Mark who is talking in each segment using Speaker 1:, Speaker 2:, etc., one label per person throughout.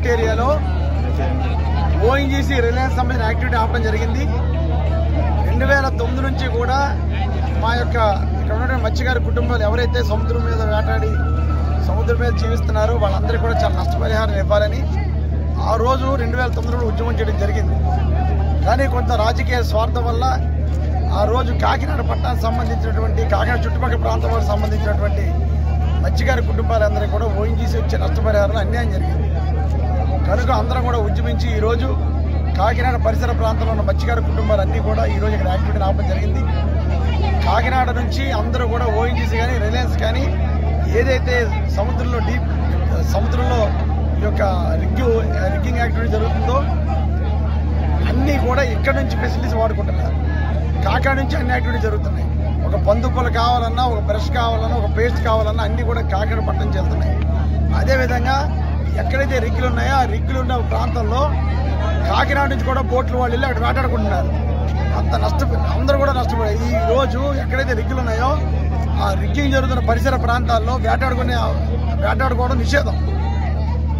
Speaker 1: Port ఏరియాలో ONGC Reliance సంబంధించిన activity ఆపడం జరిగింది. 2009 నుంచి కూడా మా యొక్క ఇక్కడ ఉన్నటువంటి మత్స్యకారు కుటుంబాలు ఎవరైతే సముద్రం మీద వేటాడి సముద్రం మీద జీవిస్తున్నారో వాళ్ళందరికీ కూడా చాలా నష్టపరిహారం ఇవ్వాలని ఆ రోజు 2009లో ఉద్యమం చేయడం జరిగింది. కానీ కొంత రాజకీయ స్వార్థం వల్ల ఆ రోజు కాకినాడ పట్టణానికి సంబంధించినటువంటి కాకినాడ చుట్టుపక్కల ప్రాంతం వాళ్ళకి సంబంధించినటువంటి మత్స్యకారు కుటుంబాలందరికీ కూడా ఓఎన్జీసీ వచ్చే నష్టపరిహారంలో అన్యాయం జరిగింది. కనుక అందరం కూడా ఉద్యమించి ఈరోజు కాకినాడ పరిసర ప్రాంతంలో ఉన్న మత్స్యకారు కుటుంబాలన్నీ కూడా ఈరోజు ఇక్కడ యాక్టివిటీని ఆపడం జరిగింది. కాకినాడ నుంచి అందరూ కూడా ఓఎన్జీసీ కానీ రిలయన్స్ కానీ ఏదైతే సముద్రంలో ఈ యొక్క రిగ్గింగ్ యాక్టివిటీ జరుగుతుందో అన్నీ కూడా ఇక్కడ నుంచి ఫెసిలిటీస్ వాడుకుంటున్నారు. కాకినాడ నుంచి అన్ని యాక్టివిటీ జరుగుతున్నాయి. ఒక బందుపులు కావాలన్నా, ఒక బ్రష్ కావాలన్నా, ఒక పేస్ట్ కావాలన్నా అన్నీ కూడా కాకినాడ పట్టణం చేస్తున్నాయి. అదేవిధంగా ఎక్కడైతే రిగ్గులు ఉన్నాయో ఆ రిగ్గులు ఉన్న ప్రాంతంలో కాకినాడ నుంచి కూడా బోట్లు వాళ్ళు వెళ్ళి అక్కడ వేటాడుకుంటున్నారు. అంత అందరూ కూడా నష్టపోయారు. ఈ రోజు ఎక్కడైతే రిగ్గులు ఉన్నాయో ఆ రిగ్గింగ్ జరుగుతున్న పరిసర ప్రాంతాల్లో వేటాడుకోవడం నిషేధం.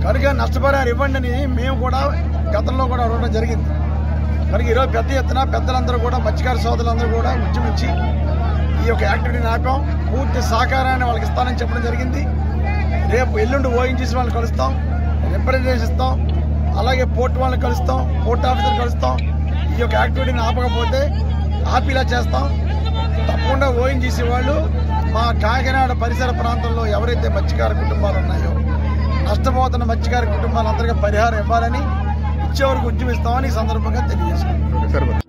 Speaker 1: కనుక నష్టపరిహారం ఇవ్వండి అని మేము కూడా గతంలో కూడా అడగడం జరిగింది. కనుక ఈరోజు పెద్ద ఎత్తున పెద్దలందరూ కూడా మత్స్యకారు సోదరులందరూ కూడా ఉద్యమించి ఈ యొక్క యాక్టివిటీని ఆపాం. పూర్తి సహకారాన్ని వాళ్ళకి ఇస్తానని చెప్పడం జరిగింది. రేపు ఎల్లుండి ఓఎన్జీసీ వాళ్ళని కలుస్తాం, రిప్రజెంటేషన్ ఇస్తాం, అలాగే పోర్ట్ వాళ్ళని కలుస్తాం, పోర్ట్ ఆఫీసర్ కలుస్తాం. ఈ యొక్క యాక్టివిటీని ఆపకపోతే ఆపేలా చేస్తాం. తప్పకుండా ఓఎన్జీసీ వాళ్ళు మా కాకినాడ పరిసర ప్రాంతంలో ఎవరైతే మత్స్యకార కుటుంబాలు ఉన్నాయో నష్టపోతున్న మత్స్యకార కుటుంబాలందరికీ పరిహారం ఇవ్వాలని ఇచ్చే వరకు ఉద్యమిస్తామని ఈ సందర్భంగా తెలియజేసుకుంటాం.